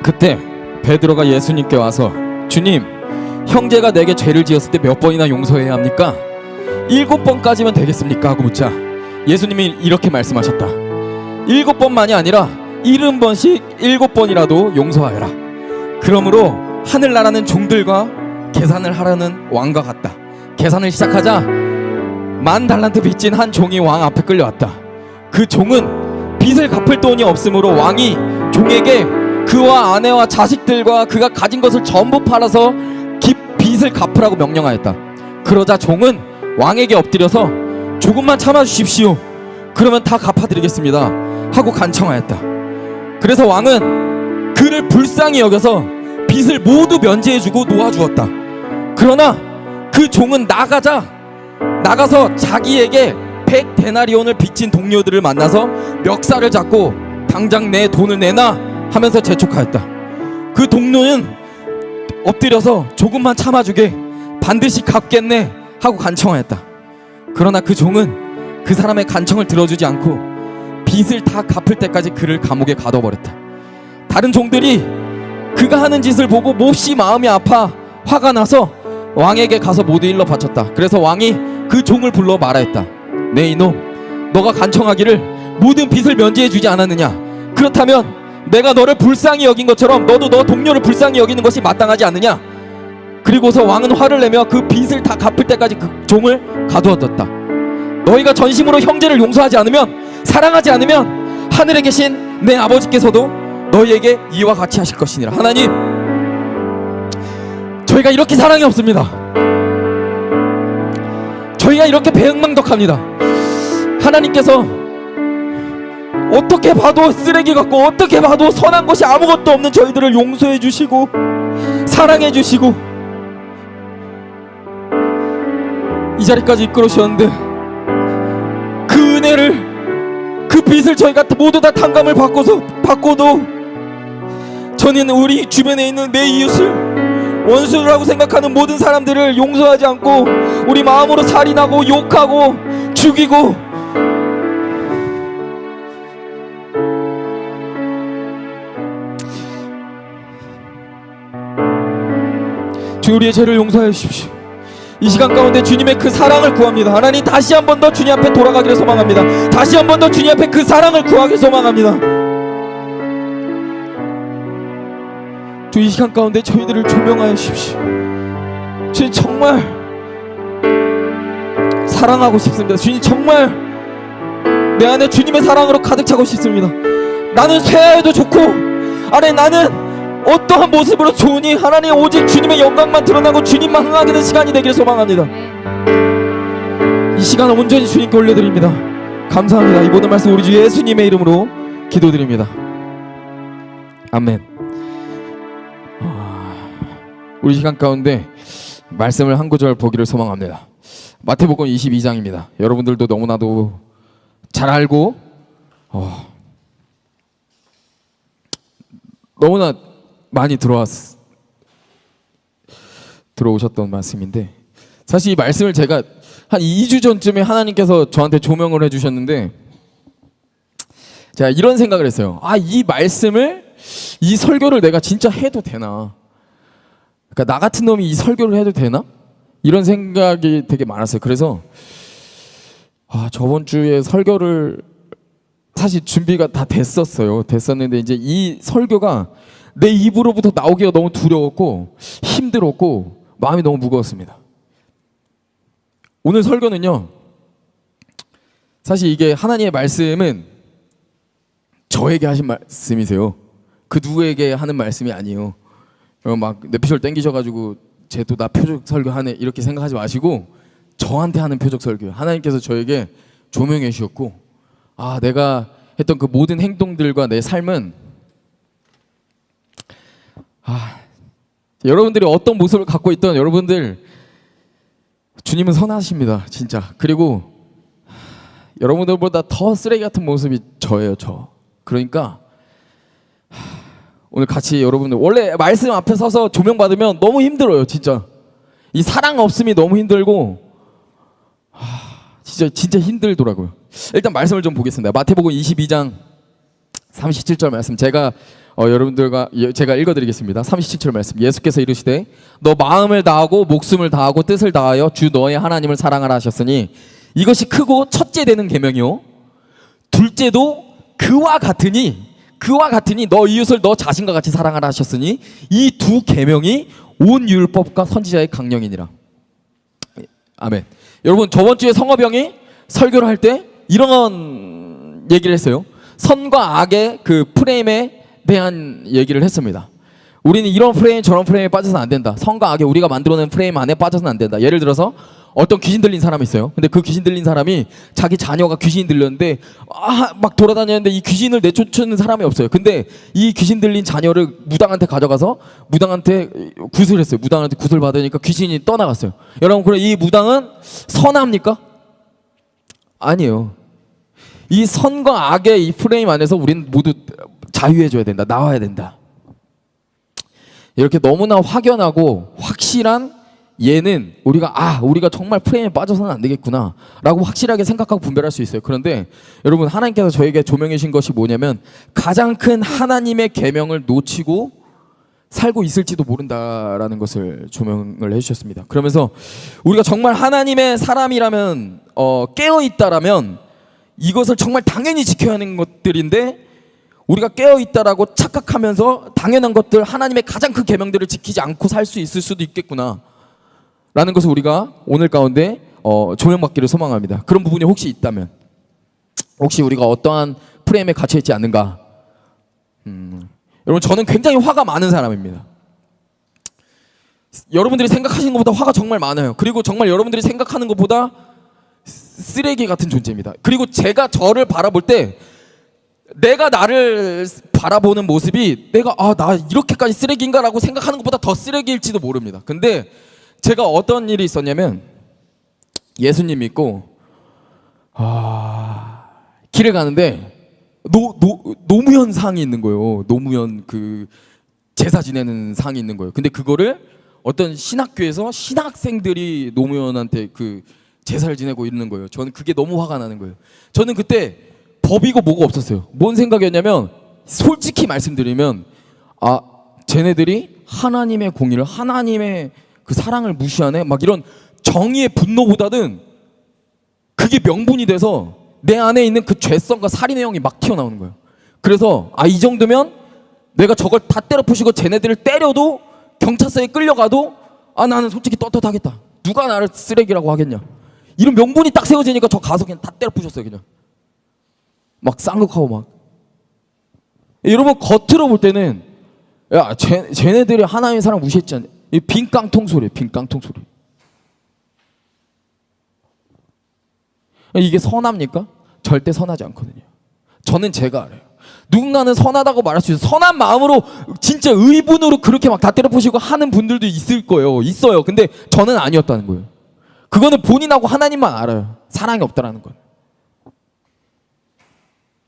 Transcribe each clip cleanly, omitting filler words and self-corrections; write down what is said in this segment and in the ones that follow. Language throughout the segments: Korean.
그때 베드로가 예수님께 와서 주님, 형제가 내게 죄를 지었을 때 몇 번이나 용서해야 합니까? 7번까지면 되겠습니까? 하고 묻자 예수님이 이렇게 말씀하셨다. 7번만이 아니라 70번씩 7번이라도 용서하여라. 그러므로 하늘나라는 종들과 계산을 하라는 왕과 같다. 계산을 시작하자 10,000달란트 빚진 한 종이 왕 앞에 끌려왔다. 그 종은 빚을 갚을 돈이 없으므로 왕이 종에게 그와 아내와 자식들과 그가 가진 것을 전부 팔아서 빚을 갚으라고 명령하였다. 그러자 종은 왕에게 엎드려서 조금만 참아주십시오. 그러면 다 갚아드리겠습니다 하고 간청하였다. 그래서 왕은 그를 불쌍히 여겨서 빚을 모두 면제해주고 놓아주었다. 그러나 그 종은 나가서 자기에게 100데나리온을 빚진 동료들을 만나서 멱살을 잡고 당장 내 돈을 내놔 하면서 재촉하였다. 그 동료는 엎드려서 조금만 참아주게, 반드시 갚겠네 하고 간청하였다. 그러나 그 종은 그 사람의 간청을 들어주지 않고 빚을 다 갚을 때까지 그를 감옥에 가둬버렸다. 다른 종들이 그가 하는 짓을 보고 몹시 마음이 아파 화가 나서 왕에게 가서 모두 일러 바쳤다. 그래서 왕이 그 종을 불러 말하였다. 네 이놈, 너가 간청하기를 모든 빚을 면제해주지 않았느냐? 그렇다면 내가 너를 불쌍히 여긴 것처럼 너도 너 동료를 불쌍히 여기는 것이 마땅하지 않느냐? 그리고서 왕은 화를 내며 그 빚을 다 갚을 때까지 그 종을 가두었다. 너희가 전심으로 형제를 용서하지 않으면, 사랑하지 않으면 하늘에 계신 내 아버지께서도 너희에게 이와 같이 하실 것이니라. 하나님, 저희가 이렇게 사랑이 없습니다. 저희가 이렇게 배은망덕합니다. 하나님께서 어떻게 봐도 쓰레기 같고 어떻게 봐도 선한 것이 아무것도 없는 저희들을 용서해 주시고 사랑해 주시고 이 자리까지 이끌어 주셨는데, 그 은혜를, 그 빚을 저희가 모두 다 탕감을 받고도 저는 우리 주변에 있는 내 이웃을 원수라고 생각하는 모든 사람들을 용서하지 않고 우리 마음으로 살인하고 욕하고 죽이고, 주 우리의 죄를 용서해 주십시오. 이 시간 가운데 주님의 그 사랑을 구합니다. 하나님, 다시 한 번 더 주님 앞에 돌아가기를 소망합니다. 다시 한 번 더 주님 앞에 그 사랑을 구하기를 소망합니다. 주 이 시간 가운데 저희들을 조명하여 주십시오. 주님, 정말 사랑하고 싶습니다. 주님, 정말 내 안에 주님의 사랑으로 가득 차고 싶습니다. 나는 쇠하여도 좋고, 아니 나는 어떠한 모습으로 좋으니 하나님 오직 주님의 영광만 드러나고 주님만 흥하게 된 시간이 되길 소망합니다. 이 시간 온전히 주님께 올려드립니다. 감사합니다. 이 모든 말씀 우리 주 예수님의 이름으로 기도드립니다. 아멘. 우리 시간 가운데 말씀을 한 구절 보기를 소망합니다. 마태복음 22장입니다. 여러분들도 너무나도 잘 알고 너무나 많이 들어오셨던 말씀인데, 사실 이 말씀을 제가 한 2주 전쯤에 하나님께서 저한테 조명을 해주셨는데, 제가 이런 생각을 했어요. 이 말씀을, 이 설교를 내가 진짜 해도 되나? 그러니까 나 같은 놈이 이 설교를 해도 되나? 이런 생각이 되게 많았어요. 그래서 저번 주에 설교를 사실 준비가 다 됐었는데 이제 이 설교가 내 입으로부터 나오기가 너무 두려웠고 힘들었고 마음이 너무 무거웠습니다. 오늘 설교는요, 사실 이게 하나님의 말씀은 저에게 하신 말씀이세요. 그 누구에게 하는 말씀이 아니에요. 막 뇌피셜 땡기셔가지고 쟤도 나 표적 설교하네 이렇게 생각하지 마시고 저한테 하는 표적 설교. 하나님께서 저에게 조명해 주셨고, 내가 했던 그 모든 행동들과 내 삶은 여러분들이 어떤 모습을 갖고 있던 여러분들, 주님은 선하십니다. 진짜. 그리고 여러분들보다 더 쓰레기 같은 모습이 저예요. 그러니까 오늘 같이 여러분들, 원래 말씀 앞에 서서 조명받으면 너무 힘들어요. 진짜 이 사랑 없음이 너무 힘들고 진짜 힘들더라고요. 일단 말씀을 좀 보겠습니다. 마태복음 22장 37절 말씀 제가 여러분들과 제가 읽어드리겠습니다. 37절 말씀 예수께서 이르시되 너 마음을 다하고 목숨을 다하고 뜻을 다하여 주 너의 하나님을 사랑하라 하셨으니 이것이 크고 첫째 되는 계명이요 둘째도 그와 같으니 너 이웃을 너 자신과 같이 사랑하라 하셨으니 이 두 계명이 온 율법과 선지자의 강령이니라. 아멘. 여러분 저번 주에 성화병이 설교를 할 때 이런 얘기를 했어요. 선과 악의 그 프레임에 대한 얘기를 했습니다. 우리는 이런 프레임 저런 프레임에 빠져서는 안 된다. 선과 악의 우리가 만들어낸 프레임 안에 빠져서는 안 된다. 예를 들어서 어떤 귀신 들린 사람이 있어요. 근데 그 귀신 들린 사람이 자기 자녀가 귀신이 들렸는데 막 돌아다녔는데 이 귀신을 내쫓는 사람이 없어요. 근데 이 귀신 들린 자녀를 무당한테 가져가서 무당한테 굿을 했어요. 무당한테 굿을 받으니까 귀신이 떠나갔어요. 여러분 그럼 이 무당은 선합니까? 아니에요. 이 선과 악의 이 프레임 안에서 우리는 모두 자유해져야 된다. 나와야 된다. 이렇게 너무나 확연하고 확실한 얘는 우리가 정말 프레임에 빠져서는 안 되겠구나 라고 확실하게 생각하고 분별할 수 있어요. 그런데 여러분 하나님께서 저에게 조명해 주신 것이 뭐냐면 가장 큰 하나님의 계명을 놓치고 살고 있을지도 모른다라는 것을 조명을 해주셨습니다. 그러면서 우리가 정말 하나님의 사람이라면 깨어있다라면 이것을 정말 당연히 지켜야 하는 것들인데 우리가 깨어있다라고 착각하면서 당연한 것들 하나님의 가장 큰 계명들을 지키지 않고 살 수 있을 수도 있겠구나 라는 것을 우리가 오늘 가운데 조명받기를 소망합니다. 그런 부분이 혹시 있다면 혹시 우리가 어떠한 프레임에 갇혀있지 않는가. 여러분 저는 굉장히 화가 많은 사람입니다. 여러분들이 생각하시는 것보다 화가 정말 많아요. 그리고 정말 여러분들이 생각하는 것보다 쓰레기 같은 존재입니다. 그리고 제가 저를 바라볼 때 내가 나를 바라보는 모습이 내가 나 이렇게까지 쓰레기인가 라고 생각하는 것보다 더 쓰레기일지도 모릅니다. 근데 제가 어떤 일이 있었냐면 예수님 믿고 길을 가는데 노무현 상이 있는 거예요. 노무현 그 제사 지내는 상이 있는 거예요. 근데 그거를 어떤 신학교에서 신학생들이 노무현한테 그 제사를 지내고 있는 거예요. 저는 그게 너무 화가 나는 거예요. 저는 그때 법이고 뭐고 없었어요. 뭔 생각이었냐면 솔직히 말씀드리면 쟤네들이 하나님의 공의를 하나님의 그 사랑을 무시하네 막 이런 정의의 분노보다는 그게 명분이 돼서 내 안에 있는 그 죄성과 살인의 영이 막 튀어나오는 거예요. 그래서 이 정도면 내가 저걸 다 때려 부시고 쟤네들을 때려도 경찰서에 끌려가도 나는 솔직히 떳떳하겠다. 누가 나를 쓰레기라고 하겠냐. 이런 명분이 딱 세워지니까 저 가서 그냥 다 때려 부셨어요. 그냥 막 쌍욕하고 막. 여러분 겉으로 볼 때는 쟤네들이 하나님의 사랑 무시했지 않냐. 이 빈 깡통 소리예요. 빈 깡통 소리. 이게 선합니까? 절대 선하지 않거든요. 저는 제가 알아요. 누군가는 선하다고 말할 수 있어요. 선한 마음으로 진짜 의분으로 그렇게 막 다 때려 부시고 하는 분들도 있을 거예요. 있어요. 근데 저는 아니었다는 거예요. 그거는 본인하고 하나님만 알아요. 사랑이 없다라는 건.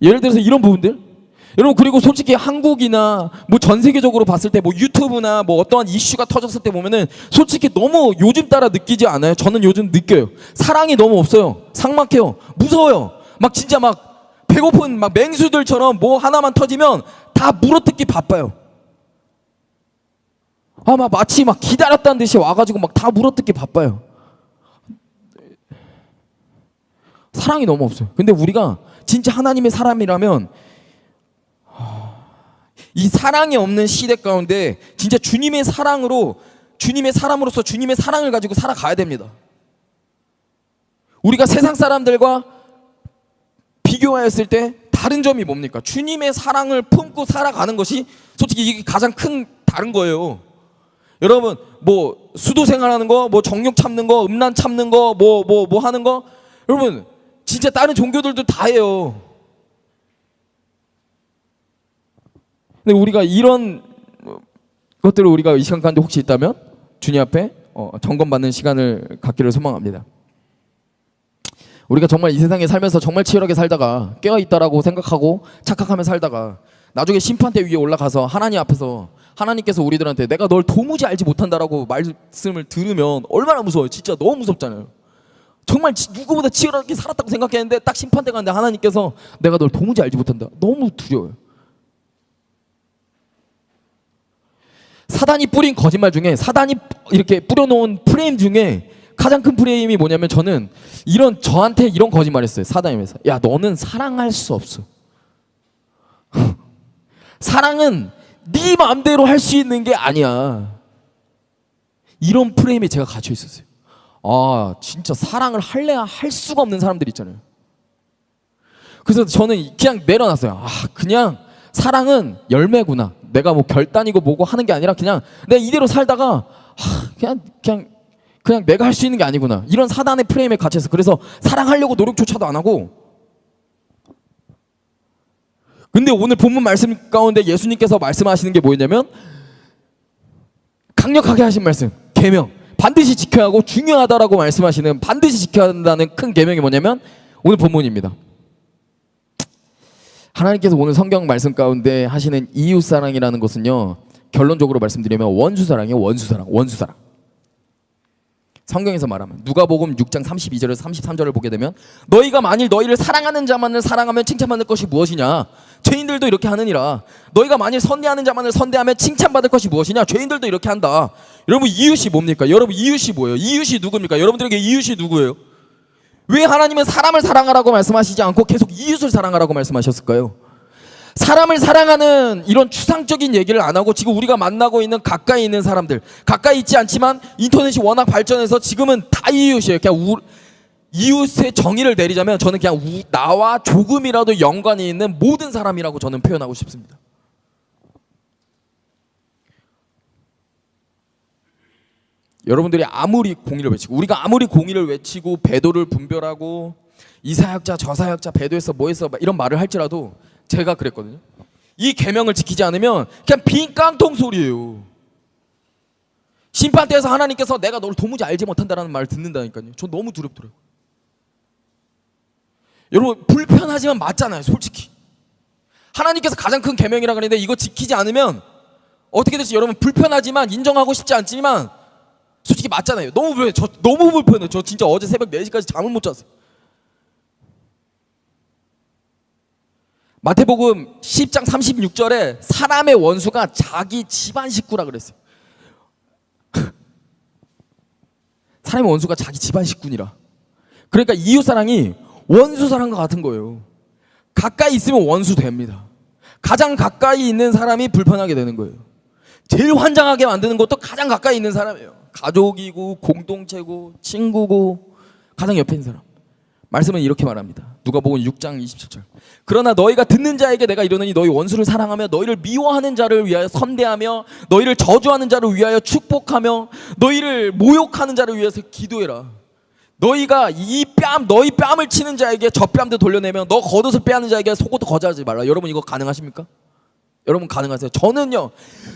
예를 들어서 이런 부분들. 여러분 그리고 솔직히 한국이나 뭐 전 세계적으로 봤을 때 뭐 유튜브나 뭐 어떠한 이슈가 터졌을 때 보면은 솔직히 너무 요즘 따라 느끼지 않아요? 저는 요즘 느껴요. 사랑이 너무 없어요. 삭막해요. 무서워요. 막 진짜 막 배고픈 막 맹수들처럼 뭐 하나만 터지면 다 물어뜯기 바빠요. 막 마치 막 기다렸다는 듯이 와가지고 막 다 물어뜯기 바빠요. 사랑이 너무 없어요. 근데 우리가 진짜 하나님의 사람이라면 이 사랑이 없는 시대 가운데 진짜 주님의 사람으로서 주님의 사랑을 가지고 살아가야 됩니다. 우리가 세상 사람들과 비교하였을 때 다른 점이 뭡니까? 주님의 사랑을 품고 살아가는 것이 솔직히 이게 가장 큰 다른 거예요. 여러분 뭐 수도 생활하는 거, 뭐 정욕 참는 거, 음란 참는 거, 뭐 하는 거, 여러분 진짜 다른 종교들도 다 해요. 근데 우리가 이런 것들을 우리가 이 시간 가운데 혹시 있다면 주님 앞에 점검받는 시간을 갖기를 소망합니다. 우리가 정말 이 세상에 살면서 정말 치열하게 살다가 깨어있다라고 생각하고 착각하며 살다가 나중에 심판대 위에 올라가서 하나님 앞에서 하나님께서 우리들한테 내가 널 도무지 알지 못한다라고 말씀을 들으면 얼마나 무서워요. 진짜 너무 무섭잖아요. 정말 누구보다 치열하게 살았다고 생각했는데 딱 심판대 가는데 하나님께서 내가 널 도무지 알지 못한다. 너무 두려워요. 사단이 뿌린 거짓말 중에, 사단이 이렇게 뿌려놓은 프레임 중에 가장 큰 프레임이 뭐냐면, 저는 저한테 이런 거짓말 했어요. 사단이면서, 야 너는 사랑할 수 없어. 사랑은 네 마음대로 할 수 있는 게 아니야. 이런 프레임에 제가 갇혀 있었어요. 아 진짜 사랑을 할래야 할 수가 없는 사람들 있잖아요. 그래서 저는 그냥 내려놨어요. 아 그냥 사랑은 열매구나. 내가 뭐 결단이고 뭐고 하는 게 아니라 그냥 내가 이대로 살다가 그냥 내가 할 수 있는 게 아니구나. 이런 사단의 프레임에 갇혀서, 그래서 사랑하려고 노력조차도 안 하고. 근데 오늘 본문 말씀 가운데 예수님께서 말씀하시는 게 뭐였냐면, 강력하게 하신 말씀, 계명, 반드시 지켜야 하고 중요하다라고 말씀하시는, 반드시 지켜야 한다는 큰 계명이 뭐냐면 오늘 본문입니다. 하나님께서 오늘 성경 말씀 가운데 하시는 이웃사랑이라는 것은요, 결론적으로 말씀드리면 원수사랑이에요. 원수사랑. 성경에서 말하면 누가복음 6장 32절에서 33절을 보게 되면, 너희가 만일 너희를 사랑하는 자만을 사랑하면 칭찬받을 것이 무엇이냐? 죄인들도 이렇게 하느니라. 너희가 만일 선대하는 자만을 선대하면 칭찬받을 것이 무엇이냐? 죄인들도 이렇게 한다. 여러분 이웃이 뭡니까? 여러분 이웃이 뭐예요? 이웃이 누굽니까? 여러분들에게 이웃이 누구예요? 왜 하나님은 사람을 사랑하라고 말씀하시지 않고 계속 이웃을 사랑하라고 말씀하셨을까요? 사람을 사랑하는 이런 추상적인 얘기를 안 하고, 지금 우리가 만나고 있는 가까이 있는 사람들, 가까이 있지 않지만 인터넷이 워낙 발전해서 지금은 다 이웃이에요. 그냥 이웃의 정의를 내리자면 저는 그냥 나와 조금이라도 연관이 있는 모든 사람이라고 저는 표현하고 싶습니다. 여러분들이 아무리 공의를 외치고, 우리가 아무리 공의를 외치고 배도를 분별하고 이 사역자 저 사역자 배도했어 뭐했어 이런 말을 할지라도, 제가 그랬거든요. 이 계명을 지키지 않으면 그냥 빈 깡통 소리예요. 심판대에서 하나님께서 내가 너를 도무지 알지 못한다라는 말을 듣는다니까요. 저 너무 두렵더라고요. 여러분 불편하지만 맞잖아요. 솔직히 하나님께서 가장 큰 계명이라 그러는데 이거 지키지 않으면 어떻게 될지 여러분 불편하지만, 인정하고 싶지 않지만 솔직히 맞잖아요. 너무 불편해요. 저 너무 불편해요. 저 진짜 어제 새벽 4시까지 잠을 못 잤어요. 마태복음 10장 36절에 사람의 원수가 자기 집안 식구라 그랬어요. 사람의 원수가 자기 집안 식구니라. 그러니까 이웃사랑이 원수사랑과 같은 거예요. 가까이 있으면 원수 됩니다. 가장 가까이 있는 사람이 불편하게 되는 거예요. 제일 환장하게 만드는 것도 가장 가까이 있는 사람이에요. 가족이고 공동체고 친구고 가장 옆에 있는 사람. 말씀은 이렇게 말합니다. 누가복음 6장 27절. 그러나 너희가 듣는 자에게 내가 이르노니 너희 원수를 사랑하며 너희를 미워하는 자를 위하여 선대하며 너희를 저주하는 자를 위하여 축복하며 너희를 모욕하는 자를 위해서 기도해라. 너희가 너희 뺨을 치는 자에게 저 뺨도 돌려내며 너 겉옷을 빼앗는 자에게 속옷도 거절하지 말라. 여러분 이거 가능하십니까? 여러분 가능하세요? 저는요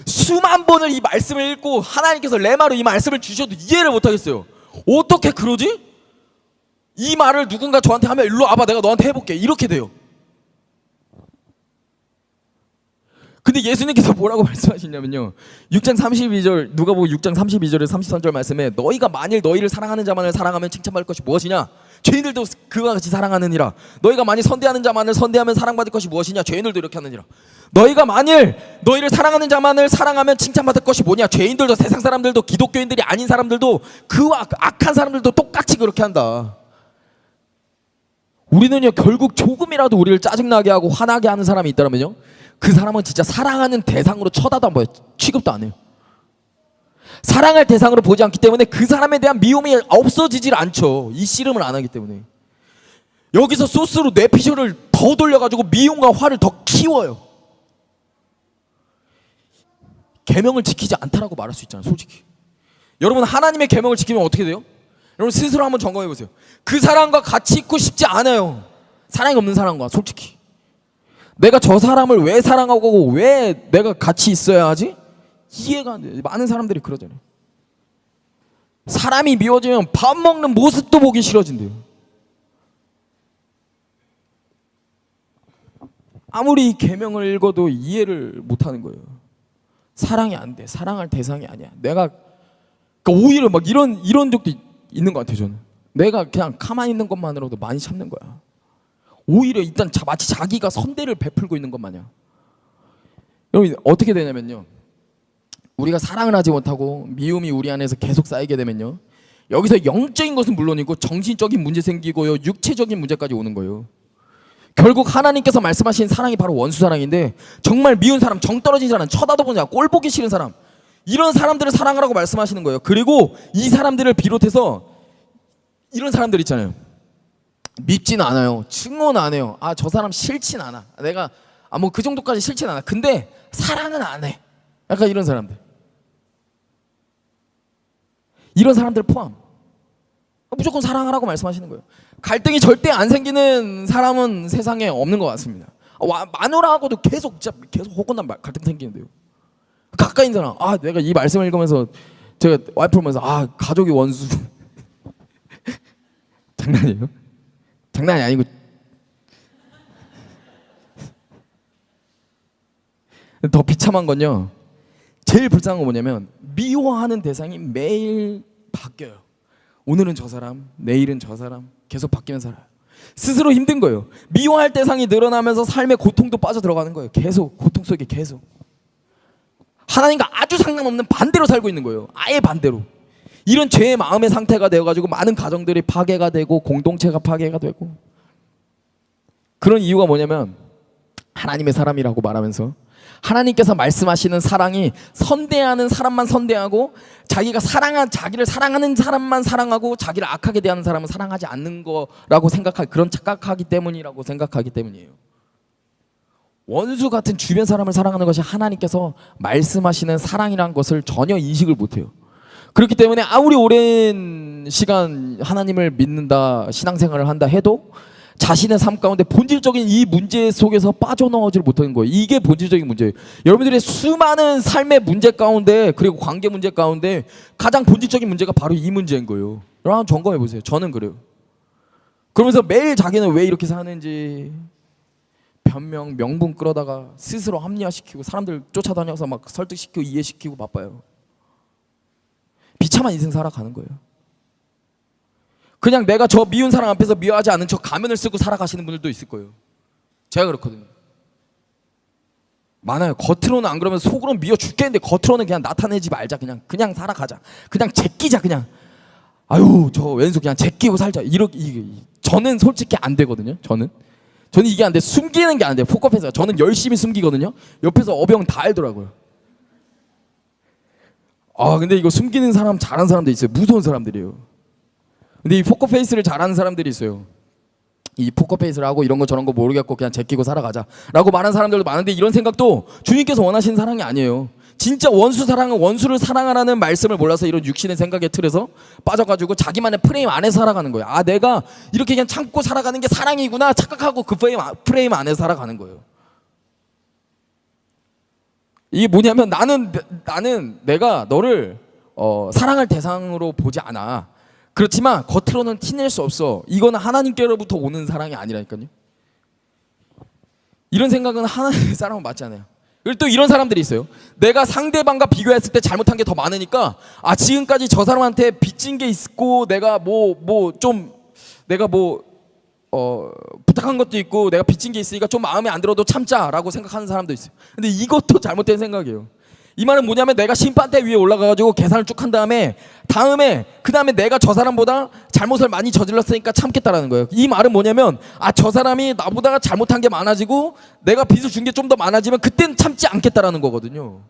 수만 번을 이 말씀을 읽고 하나님께서 레마로 이 말씀을 주셔도 이해를 못하겠어요. 어떻게 그러지? 이 말을 누군가 저한테 하면 일로 와봐 내가 너한테 해볼게 이렇게 돼요. 근데 예수님께서 뭐라고 말씀하시냐면요 6장 32절 누가복음 6장 32절에 33절 말씀에 너희가 만일 너희를 사랑하는 자만을 사랑하면 칭찬받을 것이 무엇이냐? 죄인들도 그와 같이 사랑하느니라. 너희가 만일 선대하는 자만을 선대하면 사랑받을 것이 무엇이냐? 죄인들도 이렇게 하느니라. 너희가 만일 너희를 사랑하는 자만을 사랑하면 칭찬받을 것이 뭐냐? 죄인들도 세상 사람들도 기독교인들이 아닌 사람들도 그와 악한 사람들도 똑같이 그렇게 한다. 우리는요 결국 조금이라도 우리를 짜증나게 하고 화나게 하는 사람이 있다면요 그 사람은 진짜 사랑하는 대상으로 쳐다도 안 봐요. 취급도 안 해요. 사랑할 대상으로 보지 않기 때문에 그 사람에 대한 미움이 없어지질 않죠. 이 씨름을 안 하기 때문에. 여기서 소스로 뇌피셜을 더 돌려가지고 미움과 화를 더 키워요. 계명을 지키지 않다라고 말할 수 있잖아요. 솔직히 여러분 하나님의 계명을 지키면 어떻게 돼요? 여러분 스스로 한번 점검해 보세요. 그 사람과 같이 있고 싶지 않아요. 사랑이 없는 사람과. 솔직히 내가 저 사람을 왜 사랑하고 왜 내가 같이 있어야 하지? 이해가 안 돼요. 많은 사람들이 그러잖아요. 사람이 미워지면 밥 먹는 모습도 보기 싫어진대요. 아무리 계명을 읽어도 이해를 못하는 거예요. 사랑이 안 돼. 사랑할 대상이 아니야. 내가 그러니까 오히려 막 이런 적도 있는 것 같아요. 저는 내가 그냥 가만히 있는 것만으로도 많이 참는 거야. 오히려 일단 마치 자기가 선대를 베풀고 있는 것 마냥. 여러분 어떻게 되냐면요 우리가 사랑을 하지 못하고 미움이 우리 안에서 계속 쌓이게 되면요, 여기서 영적인 것은 물론이고 정신적인 문제 생기고요, 육체적인 문제까지 오는 거예요. 결국 하나님께서 말씀하신 사랑이 바로 원수 사랑인데, 정말 미운 사람, 정 떨어진 사람, 쳐다도 보지 않고 꼴 보기 싫은 사람, 이런 사람들을 사랑하라고 말씀하시는 거예요. 그리고 이 사람들을 비롯해서 이런 사람들 있잖아요. 밉진 않아요. 증오는 안 해요. 아, 저 사람 싫진 않아. 내가 뭐 그 정도까지 싫진 않아. 근데 사랑은 안 해. 약간 이런 사람들. 이런 사람들 포함. 무조건 사랑하라고 말씀하시는 거예요. 갈등이 절대 안 생기는 사람은 세상에 없는 것 같습니다. 마누라하고도 계속 호건난 갈등 생기는데요. 가까이 있는 사람, 아, 내가 이 말씀을 읽으면서 제가 와이프를 보면서, 아, 가족이 원수. 장난이에요? 장난이 아니고. 더 비참한 건요, 제일 불쌍한 건 뭐냐면 미워하는 대상이 매일 바뀌어요. 오늘은 저 사람, 내일은 저 사람, 계속 바뀌는 사람. 스스로 힘든 거예요. 미워할 대상이 늘어나면서 삶의 고통도 빠져 들어가는 거예요. 계속 고통 속에 계속 하나님과 아주 상관없는 반대로 살고 있는 거예요. 아예 반대로. 이런 죄의 마음의 상태가 되어가지고 많은 가정들이 파괴가 되고 공동체가 파괴가 되고, 그런 이유가 뭐냐면 하나님의 사람이라고 말하면서 하나님께서 말씀하시는 사랑이 선대하는 사람만 선대하고, 자기를 사랑하는 사람만 사랑하고, 자기를 악하게 대하는 사람은 사랑하지 않는 거라고 그런 착각하기 때문이라고 생각하기 때문이에요. 원수 같은 주변 사람을 사랑하는 것이 하나님께서 말씀하시는 사랑이라는 것을 전혀 인식을 못해요. 그렇기 때문에 아무리 오랜 시간 하나님을 믿는다, 신앙생활을 한다 해도 자신의 삶 가운데 본질적인 이 문제 속에서 빠져나오지를 못하는 거예요. 이게 본질적인 문제예요. 여러분들의 수많은 삶의 문제 가운데, 그리고 관계 문제 가운데 가장 본질적인 문제가 바로 이 문제인 거예요. 여러분 한번 점검해 보세요. 저는 그래요. 그러면서 매일 자기는 왜 이렇게 사는지 변명, 명분 끌어다가 스스로 합리화시키고 사람들 쫓아다녀서 막 설득시키고 이해시키고 바빠요. 비참한 인생 살아가는 거예요. 그냥 내가 저 미운 사람 앞에서 미워하지 않은 척 가면을 쓰고 살아가시는 분들도 있을 거예요. 제가 그렇거든요. 많아요. 겉으로는 안 그러면 속으로는 미워 죽겠는데 겉으로는 그냥 나타내지 말자. 그냥 살아가자. 그냥 제끼자. 그냥 아유 저 왼수 그냥 제끼고 살자. 저는 솔직히 안 되거든요. 저는 이게 안 돼. 숨기는 게 안 돼요. 포커페이스가. 저는 열심히 숨기거든요. 옆에서 어병 다 알더라고요. 아 근데 이거 숨기는 사람 잘하는 사람도 있어요. 무서운 사람들이에요. 근데 이 포커페이스를 잘하는 사람들이 있어요. 이 포커페이스를 하고 이런 거 저런 거 모르겠고 그냥 제끼고 살아가자 라고 말하는 사람들도 많은데, 이런 생각도 주님께서 원하시는 사랑이 아니에요. 진짜 원수 사랑은 원수를 사랑하라는 말씀을 몰라서 이런 육신의 생각의 틀에서 빠져가지고 자기만의 프레임 안에서 살아가는 거예요. 아 내가 이렇게 그냥 참고 살아가는 게 사랑이구나 착각하고 그 프레임 안에서 살아가는 거예요. 이게 뭐냐면 나는 내가 너를 사랑할 대상으로 보지 않아. 그렇지만 겉으로는 티낼 수 없어. 이거는 하나님께로부터 오는 사랑이 아니라니까요. 이런 생각은 하나님의 사랑은 맞지 않아요. 그리고 또 이런 사람들이 있어요. 내가 상대방과 비교했을 때 잘못한 게 더 많으니까 지금까지 저 사람한테 빚진 게 있고 내가 부탁한 것도 있고 내가 빚진 게 있으니까 좀 마음에 안 들어도 참자라고 생각하는 사람도 있어요. 근데 이것도 잘못된 생각이에요. 이 말은 뭐냐면 내가 심판대 위에 올라가가지고 계산을 쭉 한 다음에 그 다음에 내가 저 사람보다 잘못을 많이 저질렀으니까 참겠다라는 거예요. 이 말은 뭐냐면 저 사람이 나보다 잘못한 게 많아지고 내가 빚을 준 게 좀 더 많아지면 그때는 참지 않겠다라는 거거든요.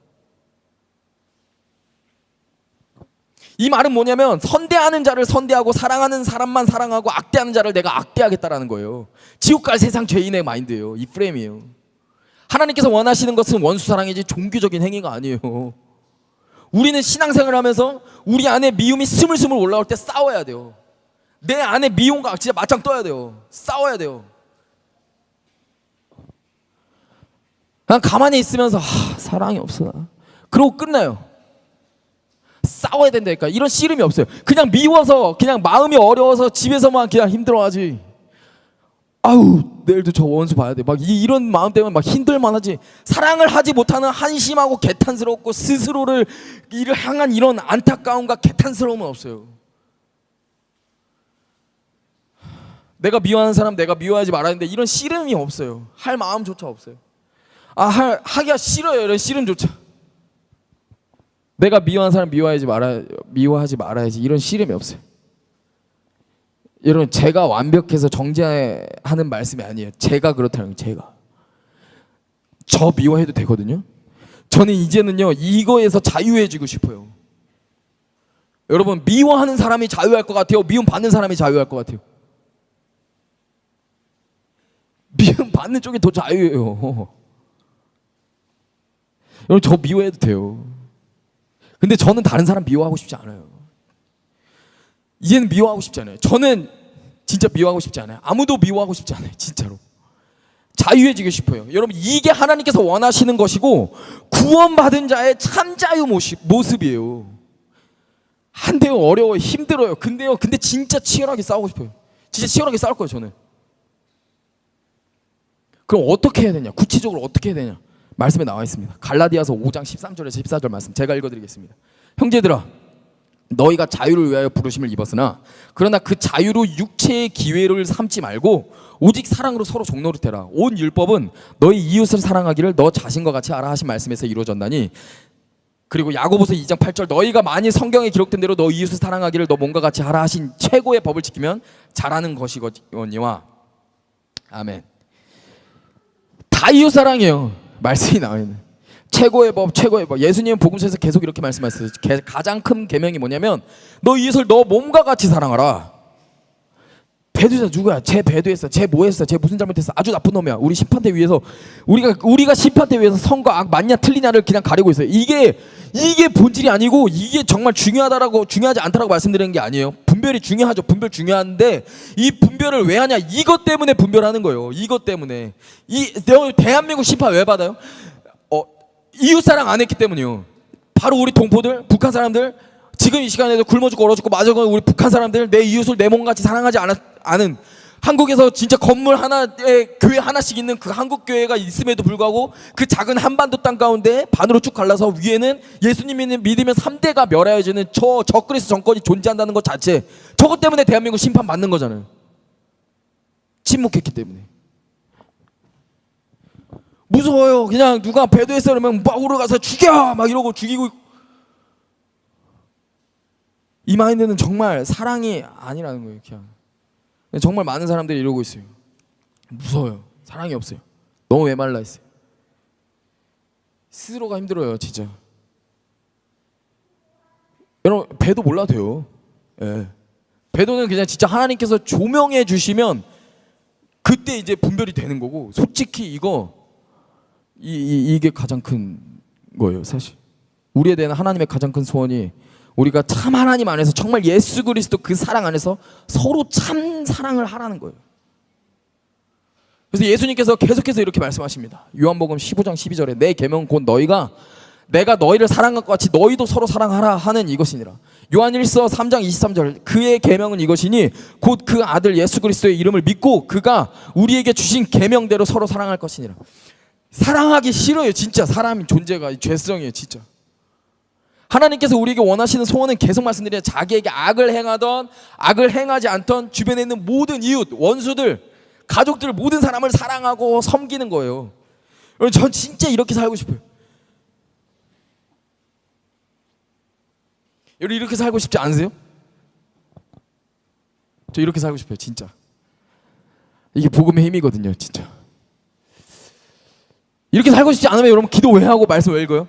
이 말은 뭐냐면 선대하는 자를 선대하고 사랑하는 사람만 사랑하고 악대하는 자를 내가 악대하겠다라는 거예요. 지옥 갈 세상 죄인의 마인드예요. 이 프레임이에요. 하나님께서 원하시는 것은 원수 사랑이지 종교적인 행위가 아니에요. 우리는 신앙생활을 하면서 우리 안에 미움이 스물스물 올라올 때 싸워야 돼요. 내 안에 미움과 진짜 맞짱 떠야 돼요. 싸워야 돼요. 그냥 가만히 있으면서 사랑이 없어 그러고 끝나요. 싸워야 된다니까. 이런 씨름이 없어요. 그냥 미워서 그냥 마음이 어려워서 집에서만 그냥 힘들어하지. 아우 내일도 저 원수 봐야 돼. 막 이런 마음 때문에 막 힘들만하지. 사랑을 하지 못하는 한심하고 개탄스럽고 스스로를 이를 향한 이런 안타까움과 개탄스러움은 없어요. 내가 미워하는 사람 내가 미워하지 말아야 하는데 이런 씨름이 없어요. 할 마음조차 없어요. 하기가 싫어요. 이런 씨름조차. 내가 미워하는 사람 미워하지 말아야지 이런 씨름이 없어요. 여러분, 제가 완벽해서 정죄하는 말씀이 아니에요. 제가 그렇다는 거예요. 저 미워해도 되거든요. 저는 이제는요 이거에서 자유해지고 싶어요. 여러분, 미워하는 사람이 자유할 것 같아요? 미움 받는 사람이 자유할 것 같아요? 미움 받는 쪽이 더 자유예요. 여러분, 저 미워해도 돼요. 근데 저는 다른 사람 미워하고 싶지 않아요. 이제는 미워하고 싶지 않아요. 저는 진짜 미워하고 싶지 않아요. 아무도 미워하고 싶지 않아요. 진짜로. 자유해지고 싶어요. 여러분, 이게 하나님께서 원하시는 것이고 구원받은 자의 참 자유 모습이에요. 한데요, 어려워요, 힘들어요. 근데 진짜 치열하게 싸우고 싶어요. 진짜 치열하게 싸울 거예요, 저는. 그럼 어떻게 해야 되냐? 구체적으로 어떻게 해야 되냐? 말씀에 나와 있습니다. 갈라디아서 5장 13절에서 14절 말씀 제가 읽어드리겠습니다. 형제들아, 너희가 자유를 위하여 부르심을 입었으나 그러나 그 자유로 육체의 기회를 삼지 말고 오직 사랑으로 서로 종노릇해라. 온 율법은 너희 이웃을 사랑하기를 너 자신과 같이 하라 하신 말씀에서 이루어졌나니. 그리고 야고보서 2장 8절 너희가 만일 성경에 기록된 대로 너 이웃을 사랑하기를 너 몸과 같이 하라 하신 최고의 법을 지키면 잘하는 것이거니와. 아멘. 다 이웃 사랑이에요. 말씀이 나와 있는 최고의 법. 예수님은 복음서에서 계속 이렇게 말씀하셨어요. 가장 큰 계명이 뭐냐면 너 이웃을 너 몸과 같이 사랑하라. 배도자 누구야? 쟤 배도했어. 쟤 뭐했어? 쟤 무슨 잘못했어? 아주 나쁜 놈이야. 우리 심판대 위에서 우리가 심판대 위에서 선과 악 맞냐 틀리냐를 그냥 가리고 있어요. 이게 본질이 아니고 이게 정말 중요하지 않다라고 말씀드리는 게 아니에요. 분별이 중요하죠. 분별 중요한데 이 분별을 왜 하냐? 이것 때문에 분별하는 거예요. 이것 때문에. 대한민국 심판 왜 받아요? 이웃사랑 안 했기 때문이요. 바로 우리 동포들, 북한 사람들, 지금 이 시간에도 굶어 죽고 얼어 죽고 맞아 죽는 우리 북한 사람들, 내 이웃을 내 몸같이 사랑하지 않은 한국에서 진짜 건물 하나에 교회 하나씩 있는 그 한국 교회가 있음에도 불구하고 그 작은 한반도 땅 가운데 반으로 쭉 갈라서 위에는 예수님 믿으면 3대가 멸하여지는 저 적그리스도 정권이 존재한다는 것 자체, 저것 때문에 대한민국 심판 받는 거잖아요. 침묵했기 때문에. 무서워요. 그냥 누가 배도했어 그러면 막 울어가서 죽여 막 이러고 죽이고. 이 마인드는 정말 사랑이 아니라는 거예요. 그냥 정말 많은 사람들이 이러고 있어요. 무서워요. 사랑이 없어요. 너무 메말라 있어요. 스스로가 힘들어요, 진짜. 여러분, 배도 몰라도 돼요. 예. 배도는 그냥 진짜 하나님께서 조명해 주시면 그때 이제 분별이 되는 거고, 솔직히 이게 가장 큰 거예요, 사실. 우리에 대한 하나님의 가장 큰 소원이 우리가 참 하나님 안에서 정말 예수 그리스도 그 사랑 안에서 서로 참 사랑을 하라는 거예요. 그래서 예수님께서 계속해서 이렇게 말씀하십니다. 요한복음 15장 12절에 내 계명은 곧 내가 너희를 사랑한 것 같이 너희도 서로 사랑하라 하는 이것이니라. 요한일서 3장 23절 그의 계명은 이것이니 곧 그 아들 예수 그리스도의 이름을 믿고 그가 우리에게 주신 계명대로 서로 사랑할 것이니라. 사랑하기 싫어요, 진짜. 사람의 존재가 죄성이에요, 진짜. 하나님께서 우리에게 원하시는 소원은 계속 말씀드려요. 자기에게 악을 행하던 악을 행하지 않던 주변에 있는 모든 이웃, 원수들, 가족들, 모든 사람을 사랑하고 섬기는 거예요. 여러분, 전 진짜 이렇게 살고 싶어요. 여러분, 이렇게 살고 싶지 않으세요? 저 이렇게 살고 싶어요, 진짜. 이게 복음의 힘이거든요, 진짜. 이렇게 살고 싶지 않으면 여러분 기도 왜 하고 말씀 왜 읽어요?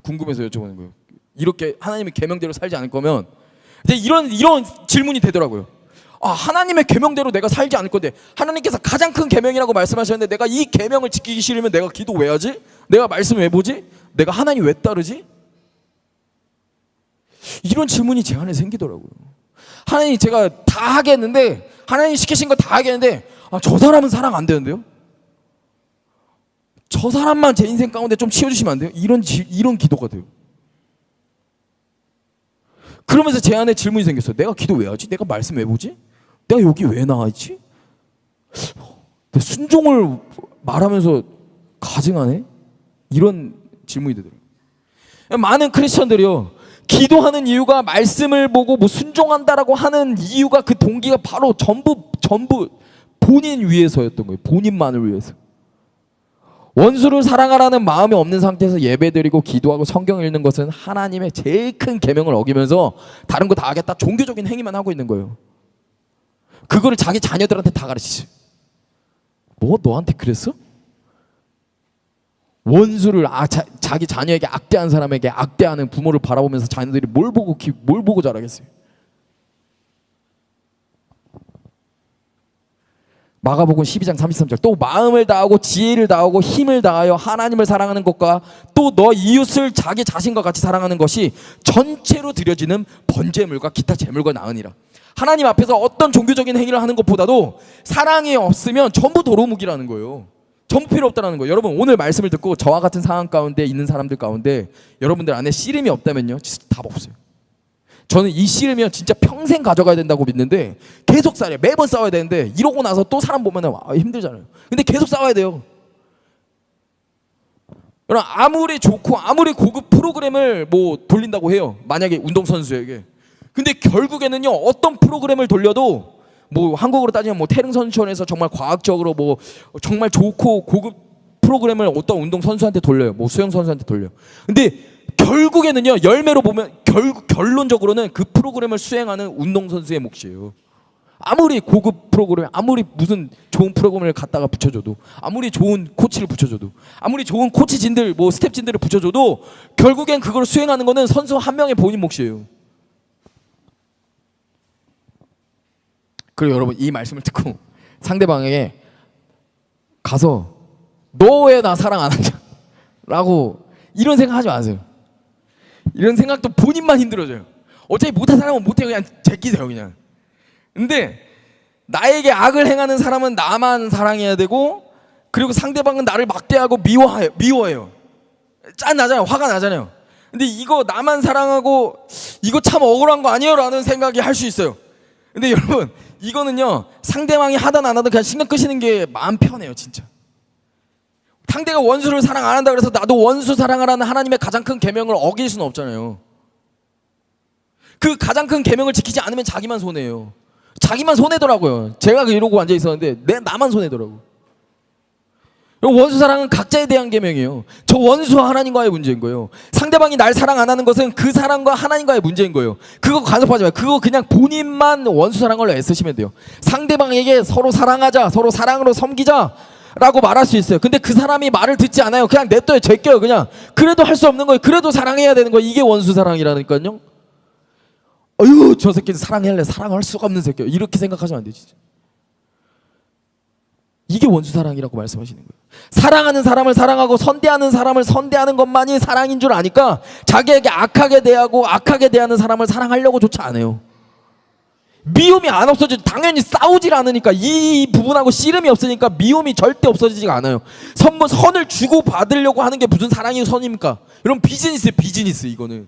궁금해서 여쭤보는 거예요. 이렇게 하나님의 계명대로 살지 않을 거면 이런 질문이 되더라고요. 하나님의 계명대로 내가 살지 않을 건데 하나님께서 가장 큰 계명이라고 말씀하셨는데 내가 이 계명을 지키기 싫으면 내가 기도 왜 하지? 내가 말씀 왜 보지? 내가 하나님 왜 따르지? 이런 질문이 제 안에 생기더라고요. 하나님, 제가 다 하겠는데, 하나님 시키신 거 다 하겠는데 저 사람은 사랑 안 되는데요? 저 사람만 제 인생 가운데 좀 치워주시면 안 돼요? 이런 기도가 돼요. 그러면서 제 안에 질문이 생겼어요. 내가 기도 왜 하지? 내가 말씀 왜 보지? 내가 여기 왜 나와 있지? 내 순종을 말하면서 가증하네? 이런 질문이 되더라고요. 많은 크리스천들이요, 기도하는 이유가 말씀을 보고 뭐 순종한다라고 하는 이유가, 그 동기가 바로 전부 본인 위해서였던 거예요. 본인만을 위해서. 원수를 사랑하라는 마음이 없는 상태에서 예배드리고 기도하고 성경 읽는 것은 하나님의 제일 큰 계명을 어기면서 다른 거 다 하겠다 종교적인 행위만 하고 있는 거예요. 그거를 자기 자녀들한테 다 가르치지. 뭐 너한테 그랬어? 원수를 자기 자녀에게 악대한 사람에게 악대하는 부모를 바라보면서 자녀들이 뭘 보고 자라겠어요? 마가복음 12장 33절 또 마음을 다하고 지혜를 다하고 힘을 다하여 하나님을 사랑하는 것과 또 너 이웃을 자기 자신과 같이 사랑하는 것이 전체로 드려지는 번제물과 기타 제물과 나으니라. 하나님 앞에서 어떤 종교적인 행위를 하는 것보다도 사랑이 없으면 전부 도루묵이라는 거예요. 전부 필요 없다는 거예요. 여러분 오늘 말씀을 듣고 저와 같은 상황 가운데 있는 사람들 가운데 여러분들 안에 씨름이 없다면요 진짜 답 없어요. 저는 이 씨름이요 진짜 평생 가져가야 된다고 믿는데 계속 싸워요. 매번 싸워야 되는데 이러고 나서 또 사람 보면 힘들잖아요. 근데 계속 싸워야 돼요. 여러분 아무리 좋고 아무리 고급 프로그램을 뭐 돌린다고 해요. 만약에 운동선수에게. 근데 결국에는요 어떤 프로그램을 돌려도 뭐 한국으로 따지면 뭐 태릉선수촌에서 정말 과학적으로 뭐 정말 좋고 고급 프로그램을 어떤 운동선수한테 돌려요. 뭐 수영선수한테 돌려요. 근데 결국에는요 열매로 보면 결론적으로는 그 프로그램을 수행하는 운동선수의 몫이에요. 아무리 고급 프로그램 아무리 무슨 좋은 프로그램을 갖다가 붙여줘도 아무리 좋은 코치를 붙여줘도 아무리 좋은 코치진들 뭐 스텝진들을 붙여줘도 결국엔 그걸 수행하는 거는 선수 한 명의 본인 몫이에요. 그리고 여러분 이 말씀을 듣고 상대방에게 가서 너 왜 나 사랑 안 하냐 라고 이런 생각 하지 마세요. 이런 생각도 본인만 힘들어져요. 어차피 못할 사람은 못해 그냥 제끼세요 그냥. 근데 나에게 악을 행하는 사람은 나만 사랑해야 되고 그리고 상대방은 나를 막대하고 미워해요. 짠나잖아요. 화가 나잖아요. 근데 이거 나만 사랑하고 이거 참 억울한 거 아니에요? 라는 생각이 할 수 있어요. 근데 여러분 이거는요 상대방이 하든 안 하든 그냥 신경 끄시는 게 마음 편해요 진짜. 상대가 원수를 사랑 안 한다 그래서 나도 원수 사랑하라는 하나님의 가장 큰 계명을 어길 수는 없잖아요. 그 가장 큰 계명을 지키지 않으면 자기만 손해예요. 자기만 손해더라고요. 제가 이러고 앉아 있었는데 나만 손해더라고. 원수 사랑은 각자에 대한 계명이에요. 저 원수와 하나님과의 문제인 거예요. 상대방이 날 사랑 안 하는 것은 그 사람과 하나님과의 문제인 거예요. 그거 간섭하지 마요. 그거 그냥 본인만 원수 사랑을 애쓰시면 돼요. 상대방에게 서로 사랑하자, 서로 사랑으로 섬기자 라고 말할 수 있어요. 근데 그 사람이 말을 듣지 않아요. 그냥 냅둬요. 제껴요. 그냥 그래도 할 수 없는 거예요. 그래도 사랑해야 되는 거예요. 이게 원수 사랑이라니까요. 어휴 저 새끼는 사랑할래. 사랑할 수가 없는 새끼야. 이렇게 생각하시면 안 돼요. 진짜. 이게 원수 사랑이라고 말씀하시는 거예요. 사랑하는 사람을 사랑하고 선대하는 사람을 선대하는 것만이 사랑인 줄 아니까 자기에게 악하게 대하고 악하게 대하는 사람을 사랑하려고 조차 안 해요. 미움이 안 없어지죠. 당연히 싸우질 않으니까 이 부분하고 씨름이 없으니까 미움이 절대 없어지지가 않아요. 선을 주고 받으려고 하는 게 무슨 사랑이고 선입니까? 이런 비즈니스예요. 비즈니스 이거는.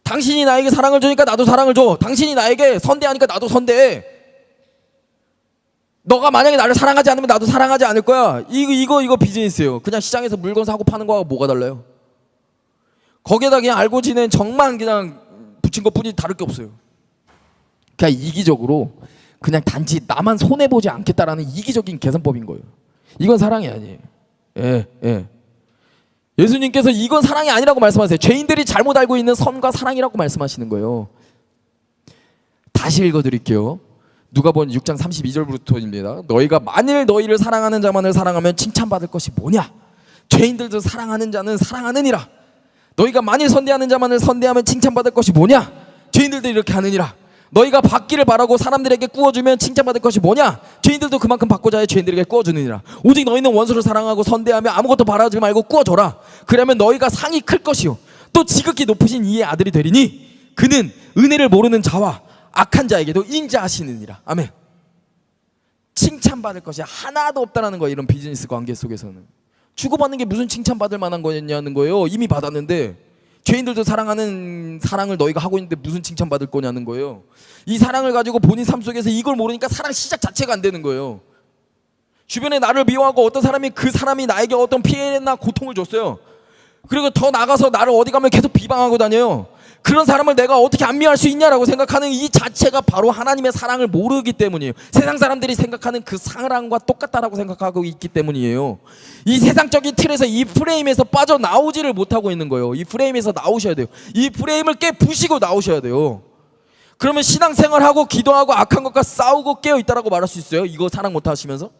당신이 나에게 사랑을 주니까 나도 사랑을 줘. 당신이 나에게 선대하니까 나도 선대해. 너가 만약에 나를 사랑하지 않으면 나도 사랑하지 않을 거야. 이거 비즈니스예요. 그냥 시장에서 물건 사고 파는 거하고 뭐가 달라요? 거기에다 그냥 알고 지낸 정만 그냥 붙인 것뿐이 다를 게 없어요. 그냥 이기적으로 그냥 단지 나만 손해보지 않겠다라는 이기적인 계산법인 거예요. 이건 사랑이 아니에요. 예수님께서 이건 사랑이 아니라고 말씀하세요. 죄인들이 잘못 알고 있는 선과 사랑이라고 말씀하시는 거예요. 다시 읽어드릴게요. 누가복음 6장 32절부터입니다. 너희가 만일 너희를 사랑하는 자만을 사랑하면 칭찬받을 것이 뭐냐? 죄인들도 사랑하는 자는 사랑하느니라. 너희가 만일 선대하는 자만을 선대하면 칭찬받을 것이 뭐냐? 죄인들도 이렇게 하느니라. 너희가 받기를 바라고 사람들에게 꾸어주면 칭찬받을 것이 뭐냐? 죄인들도 그만큼 받고자 해 죄인들에게 꾸어주느니라. 오직 너희는 원수를 사랑하고 선대하며 아무것도 바라지 말고 꾸어줘라. 그러면 너희가 상이 클 것이요 또 지극히 높으신 이의 아들이 되리니 그는 은혜를 모르는 자와 악한 자에게도 인자하시느니라. 아멘. 칭찬받을 것이 하나도 없다라는 거예요. 이런 비즈니스 관계 속에서는 주고받는 게 무슨 칭찬받을 만한 거냐는 거예요. 이미 받았는데. 죄인들도 사랑하는 사랑을 너희가 하고 있는데 무슨 칭찬받을 거냐는 거예요. 이 사랑을 가지고 본인 삶 속에서 이걸 모르니까 사랑 시작 자체가 안 되는 거예요. 주변에 나를 미워하고 어떤 사람이 그 사람이 나에게 어떤 피해나 고통을 줬어요. 그리고 더 나가서 나를 어디 가면 계속 비방하고 다녀요. 그런 사람을 내가 어떻게 안미할 수 있냐라고 생각하는 이 자체가 바로 하나님의 사랑을 모르기 때문이에요. 세상 사람들이 생각하는 그 사랑과 똑같다라고 생각하고 있기 때문이에요. 이 세상적인 틀에서, 이 프레임에서 빠져나오지를 못하고 있는 거예요. 이 프레임에서 나오셔야 돼요. 이 프레임을 깨부시고 나오셔야 돼요. 그러면 신앙생활하고 기도하고 악한 것과 싸우고 깨어있다라고 말할 수 있어요? 이거 사랑 못하시면서?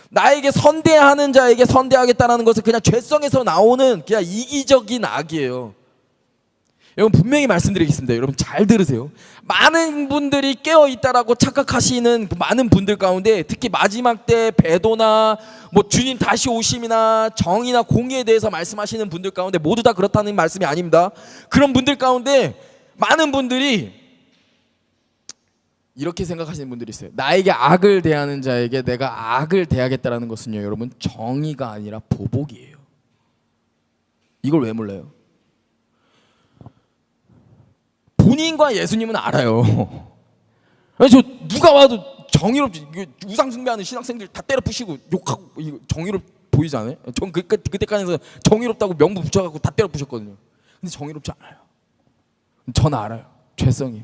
나에게 선대하는 자에게 선대하겠다는 것은 그냥 죄성에서 나오는 그냥 이기적인 악이에요. 여러분 분명히 말씀드리겠습니다. 여러분 잘 들으세요. 많은 분들이 깨어있다라고 착각하시는 많은 분들 가운데, 특히 마지막 때 배도나 뭐 주님 다시 오심이나 정의나 공의에 대해서 말씀하시는 분들 가운데 모두 다 그렇다는 말씀이 아닙니다. 그런 분들 가운데 많은 분들이 이렇게 생각하시는 분들이 있어요. 나에게 악을 대하는 자에게 내가 악을 대하겠다라는 것은요, 여러분 정의가 아니라 보복이에요. 이걸 왜 몰라요? 본인과 예수님은 알아요. 저 누가 와도 정의롭지. 우상 숭배하는 신학생들 다 때려 부시고 욕하고 정의롭 보이지 않아요? 전 그때까지는 정의롭다고 명부 붙여갖고 다 때려 부셨거든요. 근데 정의롭지 않아요. 전 알아요. 죄성이에요.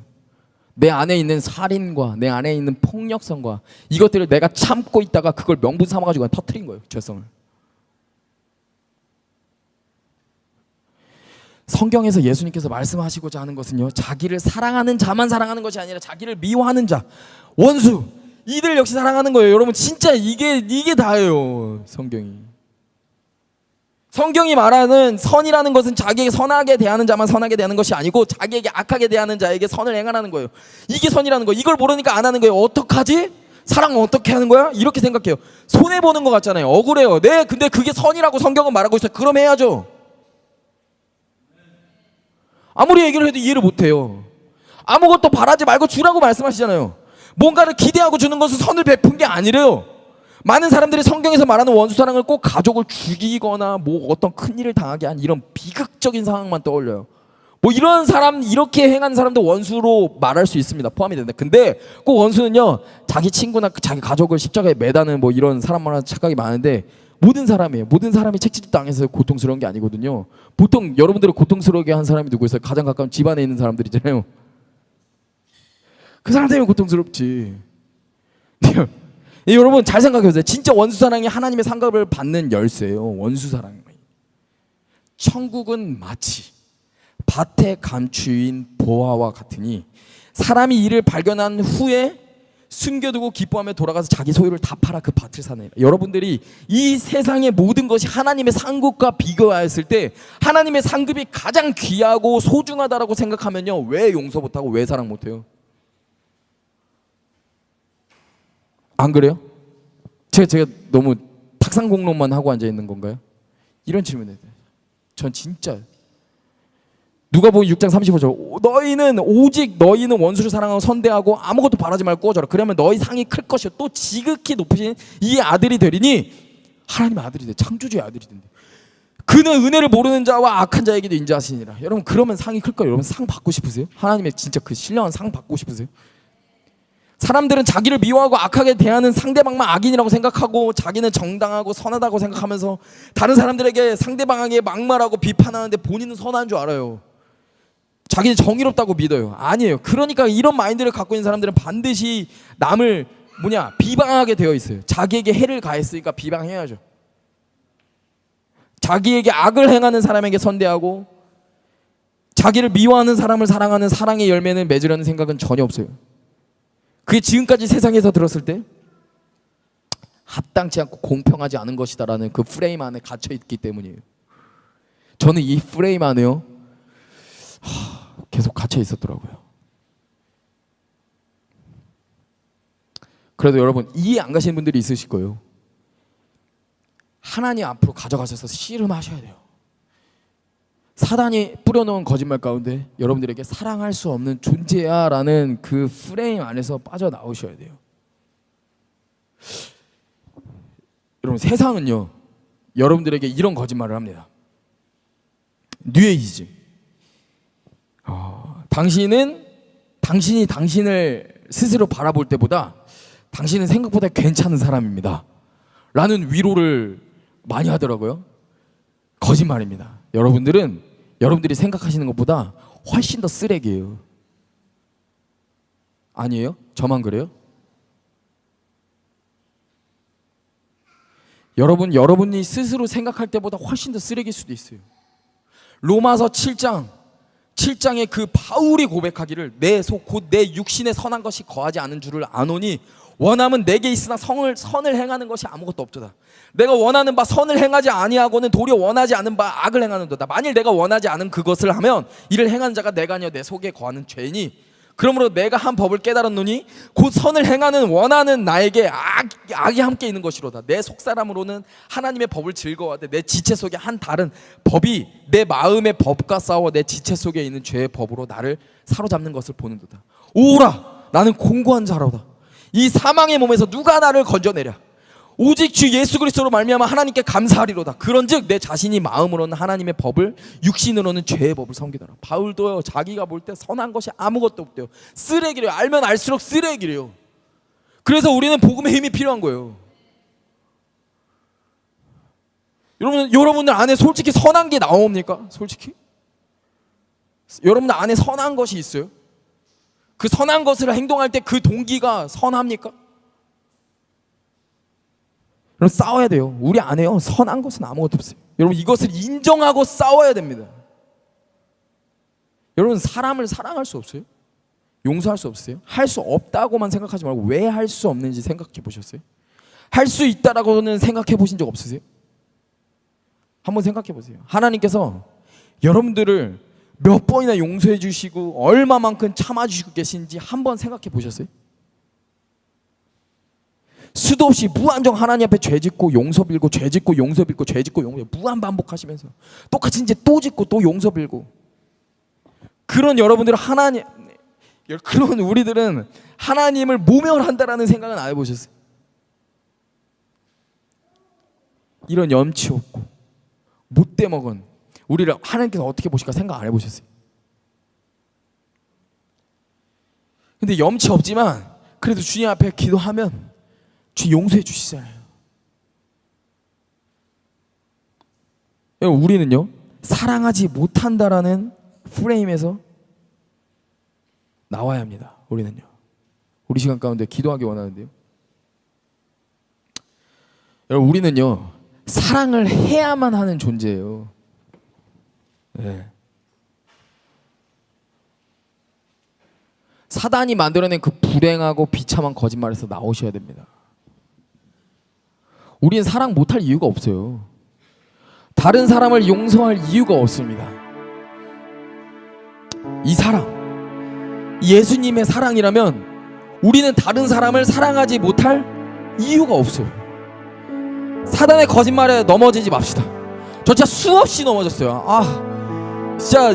내 안에 있는 살인과 내 안에 있는 폭력성과 이것들을 내가 참고 있다가 그걸 명분 삼아가지고 터뜨린 거예요. 죄성을. 성경에서 예수님께서 말씀하시고자 하는 것은요, 자기를 사랑하는 자만 사랑하는 것이 아니라 자기를 미워하는 자, 원수, 이들 역시 사랑하는 거예요. 여러분 진짜 이게 다예요. 성경이 말하는 선이라는 것은 자기에게 선하게 대하는 자만 선하게 대하는 것이 아니고 자기에게 악하게 대하는 자에게 선을 행하라는 거예요. 이게 선이라는 거예요. 이걸 모르니까 안 하는 거예요. 어떡하지? 사랑 어떻게 하는 거야? 이렇게 생각해요. 손해보는 것 같잖아요. 억울해요. 네, 근데 그게 선이라고 성경은 말하고 있어요. 그럼 해야죠. 아무리 얘기를 해도 이해를 못해요. 아무것도 바라지 말고 주라고 말씀하시잖아요. 뭔가를 기대하고 주는 것은 선을 베푼 게 아니래요. 많은 사람들이 성경에서 말하는 원수사랑을 꼭 가족을 죽이거나 뭐 어떤 큰일을 당하게 한 이런 비극적인 상황만 떠올려요. 뭐 이런 사람, 이렇게 행하는 사람도 원수로 말할 수 있습니다. 포함이 된다. 근데 꼭 원수는요, 자기 친구나 자기 가족을 십자가에 매다는 뭐 이런 사람만 착각이 많은데, 모든 사람이에요. 모든 사람이 책짓 당해서 고통스러운 게 아니거든요. 보통 여러분들을 고통스러우게 한 사람이 누구 있어요? 가장 가까운 집안에 있는 사람들이잖아요. 그 사람 때문에 고통스럽지. 여러분 잘 생각해보세요. 진짜 원수사랑이 하나님의 상급을 받는 열쇠예요. 원수사랑이. 천국은 마치 밭의 감추인 보화와 같으니 사람이 이를 발견한 후에 숨겨두고 기뻐하며 돌아가서 자기 소유를 다 팔아 그 밭을 사네. 여러분들이 이 세상의 모든 것이 하나님의 상급과 비교하였을 때 하나님의 상급이 가장 귀하고 소중하다라고 생각하면요, 왜 용서 못하고 왜 사랑 못해요? 안 그래요? 제가 너무 탁상공론만 하고 앉아있는 건가요? 이런 질문에 대해서 전 진짜 누가복음 6장 35절 너희는 오직 너희는 원수를 사랑하고 선대하고 아무것도 바라지 말고 꺼져라. 그러면 너희 상이 클 것이요 또 지극히 높으신 이 아들이 되리니 하나님의 아들이 돼. 창조주의 아들이 된대. 그는 은혜를 모르는 자와 악한 자에게도 인자하시니라. 여러분 그러면 상이 클 거예요. 여러분 상 받고 싶으세요? 하나님의 진짜 그 신령한 상 받고 싶으세요? 사람들은 자기를 미워하고 악하게 대하는 상대방만 악인이라고 생각하고 자기는 정당하고 선하다고 생각하면서 다른 사람들에게 상대방에게 막말하고 비판하는데 본인은 선한 줄 알아요. 자기는 정의롭다고 믿어요. 아니에요. 그러니까 이런 마인드를 갖고 있는 사람들은 반드시 남을 비방하게 되어 있어요. 자기에게 해를 가했으니까 비방해야죠. 자기에게 악을 행하는 사람에게 선대하고 자기를 미워하는 사람을 사랑하는 사랑의 열매는 맺으려는 생각은 전혀 없어요. 그게 지금까지 세상에서 들었을 때 합당치 않고 공평하지 않은 것이다라는 그 프레임 안에 갇혀 있기 때문이에요. 저는 이 프레임 안에요 계속 갇혀 있었더라고요. 그래도 여러분 이해 안 가시는 분들이 있으실 거예요. 하나님 앞으로 가져가셔서 씨름하셔야 돼요. 사단이 뿌려놓은 거짓말 가운데 여러분들에게 사랑할 수 없는 존재야 라는 그 프레임 안에서 빠져나오셔야 돼요. 여러분 세상은요 여러분들에게 이런 거짓말을 합니다. 뉴에이즘. 당신이 당신을 스스로 바라볼 때보다 당신은 생각보다 괜찮은 사람입니다 라는 위로를 많이 하더라고요. 거짓말입니다. 여러분들이 생각하시는 것보다 훨씬 더 쓰레기예요. 아니에요? 저만 그래요? 여러분이 스스로 생각할 때보다 훨씬 더 쓰레기일 수도 있어요. 로마서 7장에 그 바울이 고백하기를 내 속 곧 내 육신에 선한 것이 거하지 않은 줄을 아노니 원함은 내게 있으나 선을 행하는 것이 아무것도 없도다. 내가 원하는 바 선을 행하지 아니하고는 도리어 원하지 않은 바 악을 행하는도다. 만일 내가 원하지 않은 그것을 하면 이를 행하는 자가 내가 아니여 내 속에 거하는 죄니 그러므로 내가 한 법을 깨달았노니 곧 선을 행하는 원하는 나에게 악이 함께 있는 것이로다. 내 속사람으로는 하나님의 법을 즐거워하되 내 지체 속에 한 다른 법이 내 마음의 법과 싸워 내 지체 속에 있는 죄의 법으로 나를 사로잡는 것을 보는도다. 오라 나는 공고한 자로다. 이 사망의 몸에서 누가 나를 건져내랴. 오직 주 예수 그리스도로 말미암아 하나님께 감사하리로다. 그런즉 내 자신이 마음으로는 하나님의 법을 육신으로는 죄의 법을 섬기더라. 바울도요 자기가 볼 때 선한 것이 아무것도 없대요. 쓰레기래요. 알면 알수록 쓰레기래요. 그래서 우리는 복음의 힘이 필요한 거예요. 여러분들 안에 솔직히 선한 게 나옵니까? 솔직히? 여러분들 안에 선한 것이 있어요? 그 선한 것을 행동할 때 그 동기가 선합니까? 여러분 싸워야 돼요. 우리 안에요 선한 것은 아무것도 없어요. 여러분 이것을 인정하고 싸워야 됩니다. 여러분 사람을 사랑할 수 없어요? 용서할 수 없어요? 할 수 없다고만 생각하지 말고 왜 할 수 없는지 생각해 보셨어요? 할 수 있다라고는 생각해 보신 적 없으세요? 한번 생각해 보세요. 하나님께서 여러분들을 몇 번이나 용서해 주시고 얼마만큼 참아 주시고 계신지 한번 생각해 보셨어요? 수도 없이 무한정 하나님 앞에 죄 짓고 용서 빌고 죄 짓고 용서 빌고 죄 짓고 용서 무한 반복하시면서 똑같이 이제 또 짓고 또 용서 빌고 그런 여러분들은 그런 우리들은 하나님을 모멸한다라는 생각은 안 해보셨어요? 이런 염치 없고 못돼 먹은 우리를 하나님께서 어떻게 보실까 생각 안 해보셨어요? 근데 염치 없지만 그래도 주님 앞에 기도하면 주 용서해 주시잖아요. 우리는요 사랑하지 못한다라는 프레임에서 나와야 합니다. 우리는요. 우리 시간 가운데 기도하기 원하는데요. 여러분 우리는요 사랑을 해야만 하는 존재예요. 네. 사단이 만들어낸 그 불행하고 비참한 거짓말에서 나오셔야 됩니다. 우리는 사랑 못할 이유가 없어요. 다른 사람을 용서할 이유가 없습니다. 이 사랑, 예수님의 사랑이라면 우리는 다른 사람을 사랑하지 못할 이유가 없어요. 사단의 거짓말에 넘어지지 맙시다. 저 진짜 수없이 넘어졌어요. 진짜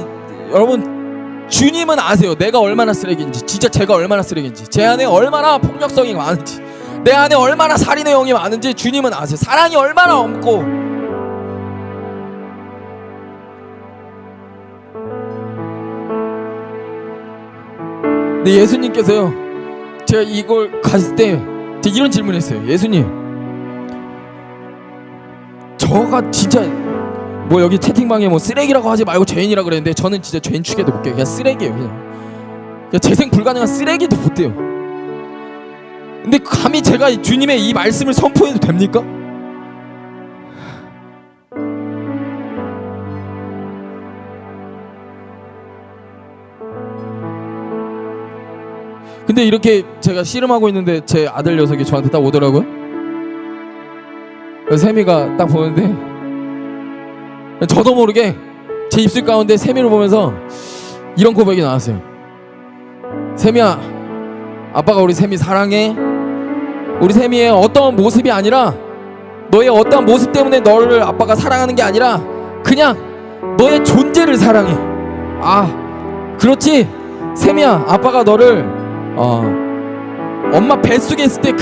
여러분 주님은 아세요. 내가 얼마나 쓰레기인지, 진짜 제가 얼마나 쓰레기인지, 제 안에 얼마나 폭력성이 많은지, 내 안에 얼마나 살인의 영이 많은지 주님은 아세요. 사랑이 얼마나 없고. 근데 예수님께서요 제가 이걸 갔을 때 제가 이런 질문을 했어요. 예수님 저가 진짜 뭐 여기 채팅방에 뭐 쓰레기라고 하지 말고 죄인이라고 그랬는데 저는 진짜 죄인 축에도 못 껴요. 그냥 쓰레기예요. 그냥 재생 불가능한 쓰레기도 못 돼요. 근데 감히 제가 주님의 이 말씀을 선포해도 됩니까? 근데 이렇게 제가 씨름하고 있는데 제 아들 녀석이 저한테 딱 오더라고요. 그래서 세미가 딱 보는데 저도 모르게 제 입술 가운데 세미를 보면서 이런 고백이 나왔어요. 세미야, 아빠가 우리 세미 사랑해. 우리 세미의 어떤 모습이 아니라 너의 어떤 모습 때문에 너를 아빠가 사랑하는 게 아니라 그냥 너의 존재를 사랑해. 그렇지 세미야, 아빠가 너를 엄마 뱃속에 있을 때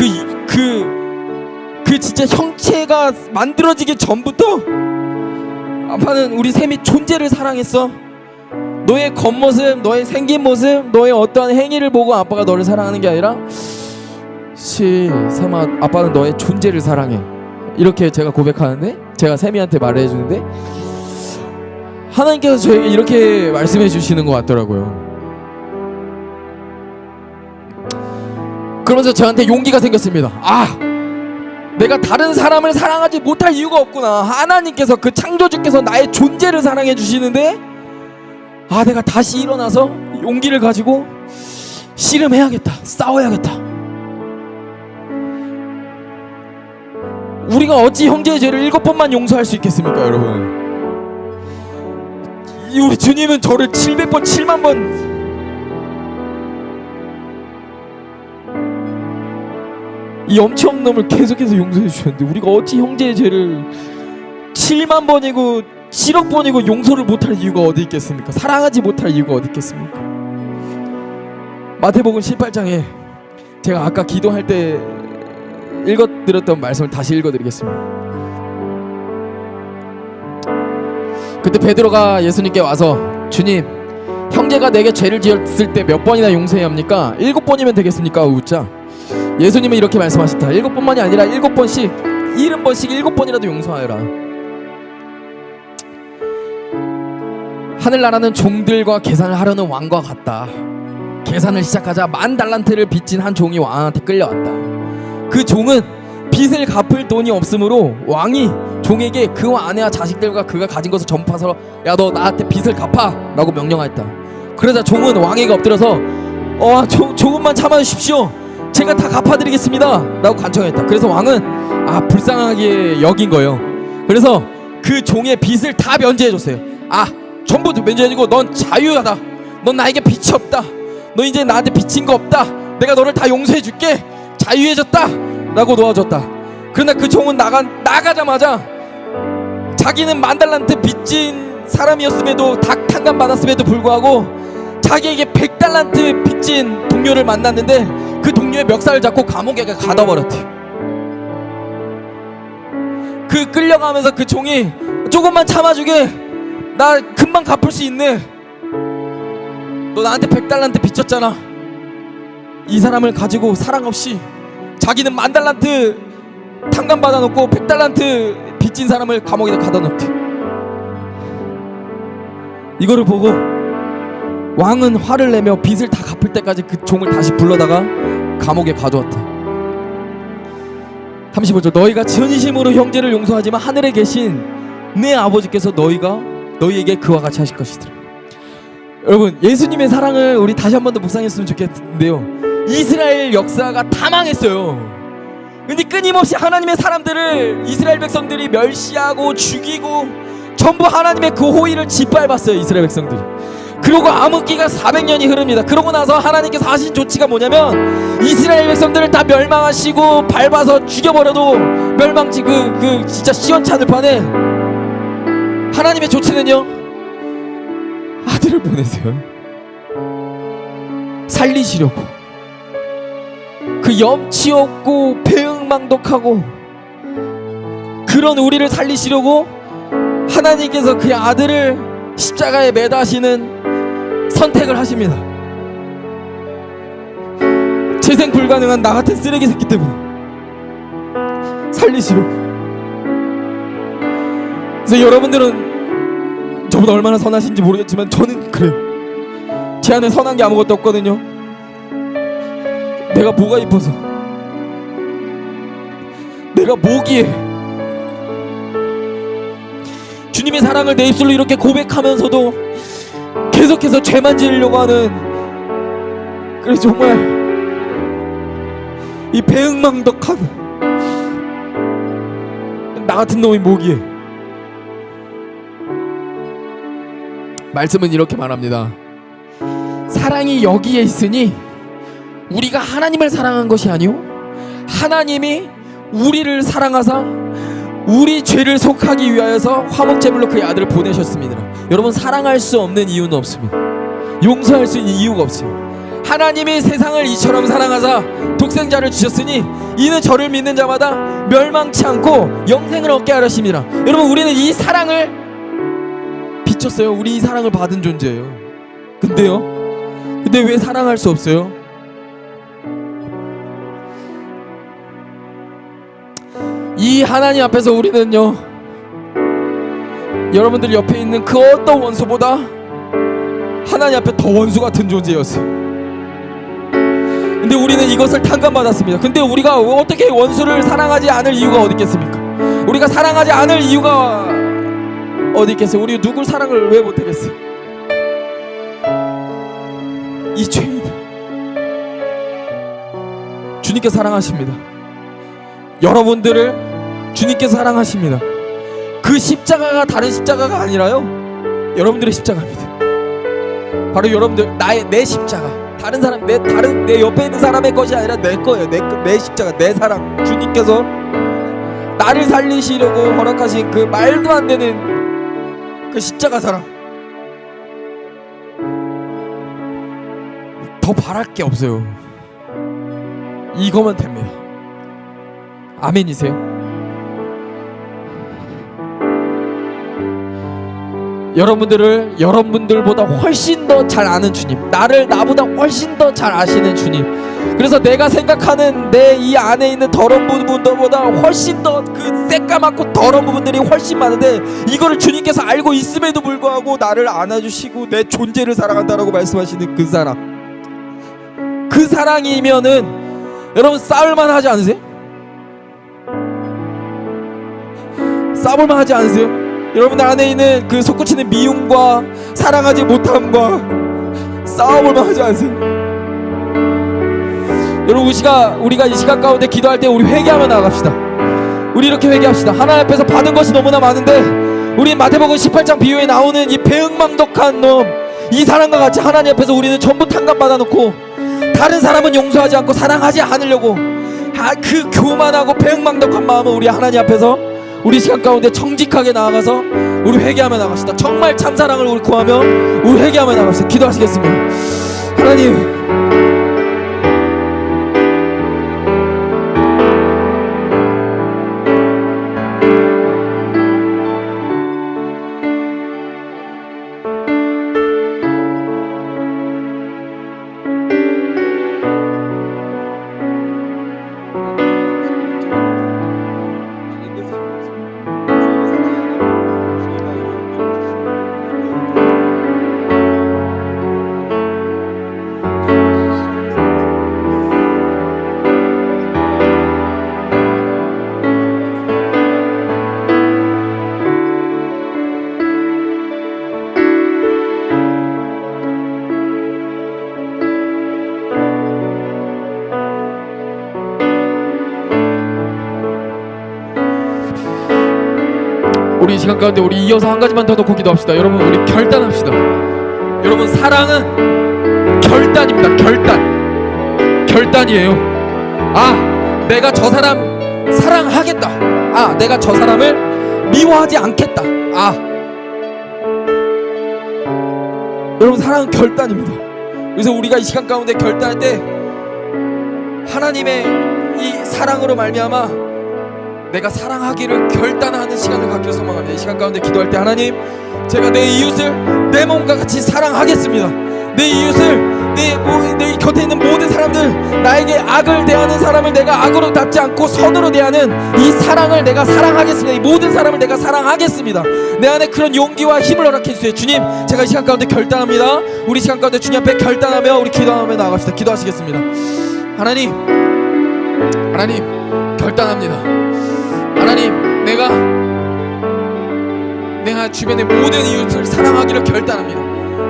그 진짜 형체가 만들어지기 전부터 아빠는 우리 셈이 존재를 사랑했어. 너의 겉모습, 너의 생긴 모습, 너의 어떠한 행위를 보고 아빠가 너를 사랑하는 게 아니라 셈아, 아빠는 너의 존재를 사랑해. 이렇게 제가 고백하는데, 제가 세미한테 말을 해주는데 하나님께서 저에게 이렇게 말씀해 주시는 것 같더라고요. 그러면서 저한테 용기가 생겼습니다. 내가 다른 사람을 사랑하지 못할 이유가 없구나. 하나님께서, 그 창조주께서 나의 존재를 사랑해 주시는데 내가 다시 일어나서 용기를 가지고 씨름해야겠다, 싸워야겠다. 우리가 어찌 형제의 죄를 7번만 용서할 수 있겠습니까, 여러분? 우리 주님은 저를 700번, 7만 번 이 엄청난 놈을 계속해서 용서해 주셨는데 우리가 어찌 형제의 죄를 7만 번이고 7억 번이고 용서를 못할 이유가 어디 있겠습니까? 사랑하지 못할 이유가 어디 있겠습니까? 마태복음 18장에 제가 아까 기도할 때 읽어드렸던 말씀을 다시 읽어드리겠습니다. 그때 베드로가 예수님께 와서, 주님, 형제가 내게 죄를 지었을 때 몇 번이나 용서해야 합니까? 7번이면 되겠습니까? 묻자 예수님은 이렇게 말씀하셨다. 7번만이 아니라 7번씩, 70번씩 7번이라도 용서하여라. 하늘나라는 종들과 계산을 하려는 왕과 같다. 계산을 시작하자 10,000달란트를 빚진 한 종이 왕한테 끌려왔다. 그 종은 빚을 갚을 돈이 없으므로 왕이 종에게 그와 아내와 자식들과 그가 가진 것을 전파서, 야, 너 나한테 빚을 갚아 라고 명령하였다. 그러자 종은 왕에게 엎드려서 조금만 참아주십시오, 제가 다 갚아드리겠습니다 라고 간청했다. 그래서 왕은 불쌍하게 여긴 거예요. 그래서 그 종의 빚을 다 면제해줬어요. 전부 면제해주고, 넌 자유하다, 넌 나에게 빚이 없다, 너 이제 나한테 빚진 거 없다, 내가 너를 다 용서해줄게, 자유해졌다 라고 놓아줬다. 그러나 그 종은 나가자마자 자기는 10,000달란트 빚진 사람이었음에도, 탕감 받았음에도 불구하고 자기에게 100달란트 빚진 동료를 만났는데 그 동료의 멱살을 잡고 감옥에 가둬버렸대. 그 끌려가면서 그 종이, 조금만 참아주게, 나 금방 갚을 수 있네, 너 나한테 100달란트 빚졌잖아. 이 사람을 가지고 사랑 없이 자기는 10,000달란트 탕감 받아놓고 100달란트 빚진 사람을 감옥에다 가둬놓대. 이거를 보고 왕은 화를 내며 빚을 다 갚을 때까지 그 종을 다시 불러다가 감옥에 가두었다. 35절, 너희가 진심으로 형제를 용서하지만 하늘에 계신 내 아버지께서 너희에게 그와 같이 하실 것이더라. 여러분, 예수님의 사랑을 우리 다시 한 번 더 묵상했으면 좋겠는데요, 이스라엘 역사가 다 망했어요. 근데 끊임없이 하나님의 사람들을 이스라엘 백성들이 멸시하고 죽이고 전부 하나님의 그 호의를 짓밟았어요, 이스라엘 백성들이. 그러고 암흑기가 400년이 흐릅니다. 그러고 나서 하나님께서 하신 조치가 뭐냐면, 이스라엘 백성들을 다 멸망하시고 밟아서 죽여버려도 멸망치 그 진짜 시원찮을판에 하나님의 조치는요, 아들을 보내세요. 살리시려고. 그 염치 없고 배은망덕하고 그런 우리를 살리시려고 하나님께서 그의 아들을 십자가에 매다시는 선택을 하십니다. 재생 불가능한 나 같은 쓰레기 새끼 때문에 살리시려고. 그래서 여러분들은 저보다 얼마나 선하신지 모르겠지만 저는 그래요. 제 안에 선한 게 아무것도 없거든요. 내가 뭐가 이뻐서, 내가 뭐기에 주님의 사랑을 내 입술로 이렇게 고백하면서도 계속해서 죄만 지으려고 하는, 그래서 정말 이 배은망덕한 나 같은 놈이 뭐기에. 말씀은 이렇게 말합니다. 사랑이 여기에 있으니 우리가 하나님을 사랑한 것이 아니오 하나님이 우리를 사랑하사 우리 죄를 속하기 위하여서 화목제물로 그의 아들을 보내셨습니다. 여러분, 사랑할 수 없는 이유는 없습니다. 용서할 수 있는 이유가 없어요. 하나님이 세상을 이처럼 사랑하사 독생자를 주셨으니 이는 저를 믿는 자마다 멸망치 않고 영생을 얻게 하려십니다. 여러분, 우리는 이 사랑을 비쳤어요. 우리 이 사랑을 받은 존재예요. 근데 왜 사랑할 수 없어요? 이 하나님 앞에서 우리는요, 여러분들 옆에 있는 그 어떤 원수보다 하나님 앞에 더 원수 같은 존재였어요. 근데 우리는 이것을 탕감받았습니다. 근데 우리가 어떻게 원수를 사랑하지 않을 이유가 어디 있겠습니까? 우리가 사랑하지 않을 이유가 어디 있겠어요? 우리 누굴 사랑을 왜 못하겠어요? 이 죄인. 주님께서 사랑하십니다. 여러분들을 주님께서 사랑하십니다. 그 십자가가 다른 십자가가 아니라요, 여러분들의 십자가입니다. 바로 여러분들, 내 십자가. 다른 사람, 내 옆에 있는 사람의 것이 아니라 내 거예요. 내 십자가, 내 사랑. 주님께서 나를 살리시려고 허락하신 그 말도 안 되는 그 십자가 사랑. 더 바랄 게 없어요. 이거면 됩니다. 아멘이세요? 여러분들보다 훨씬 더 잘 아는 주님, 나보다 훨씬 더 잘 아시는 주님. 그래서 내가 생각하는 내 이 안에 있는 더러운 부분들보다 훨씬 더 그 새까맣고 더러운 부분들이 훨씬 많은데, 이거를 주님께서 알고 있음에도 불구하고 나를 안아주시고 내 존재를 사랑한다라고 말씀하시는 그 사랑. 그 사랑이면은 여러분 싸울만 하지 않으세요? 싸울만 하지 않으세요? 여러분들 안에 있는 그 솟구치는 미움과 사랑하지 못함과 싸워볼만 하지 않으세요? 여러분, 우리가 이 시간 가운데 기도할 때 우리 회개하며 나아갑시다. 우리 이렇게 회개합시다. 하나님 앞에서 받은 것이 너무나 많은데, 우리 마태복음 18장 비유에 나오는 이 배은망덕한 놈, 이 사람과 같이 하나님 앞에서 우리는 전부 탕감받아 놓고 다른 사람은 용서하지 않고 사랑하지 않으려고 그 교만하고 배은망덕한 마음을 우리 하나님 앞에서 우리 시간 가운데 정직하게 나아가서 우리 회개하며 나갑시다. 정말 참사랑을 우리 구하며 우리 회개하며 나갑시다. 기도하시겠습니다. 하나님, 우리 이 시간 가운데 우리 이어서 한 가지만 더 놓고 기도합시다. 여러분, 우리 결단합시다. 여러분, 사랑은 결단입니다. 결단이에요. 내가 저 사람 사랑하겠다. 내가 저 사람을 미워하지 않겠다. 여러분, 사랑은 결단입니다. 그래서 우리가 이 시간 가운데 결단할 때 하나님의 이 사랑으로 말미암아 내가 사랑하기를 결단하는 시간을 갖기를 소망합니다. 이 시간 가운데 기도할 때, 하나님, 제가 내 이웃을 내 몸과 같이 사랑하겠습니다. 내 이웃을 내 곁에 있는 모든 사람들, 나에게 악을 대하는 사람을 내가 악으로 답지 않고 선으로 대하는 이 사랑을 내가 사랑하겠습니다. 이 모든 사람을 내가 사랑하겠습니다. 내 안에 그런 용기와 힘을 허락해 주세요. 주님, 제가 이 시간 가운데 결단합니다. 우리 시간 가운데 주님 앞에 결단하며 우리 기도하며 나아갑시다. 기도하시겠습니다. 하나님, 결단합니다. 하나님, 내가 주변의 모든 이웃을 사랑하기를 결단합니다.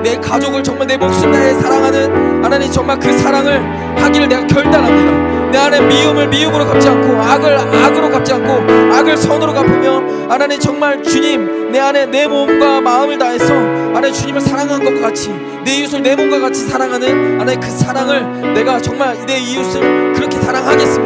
내 가족을 정말 내 목숨 다해 사랑하는, 하나님, 정말 그 사랑을 하기를 내가 결단합니다. 내 안에 미움을 미움으로 갚지 않고 악을 악으로 갚지 않고 악을 선으로 갚으며, 하나님, 정말 주님, 내 안에 내 몸과 마음을 다해서 하나님 주님을 사랑한 것과 같이 내 이웃을 내 몸과 같이 사랑하는, 하나님, 그 사랑을 내가 정말 내 이웃을 그렇게 사랑하겠습니다.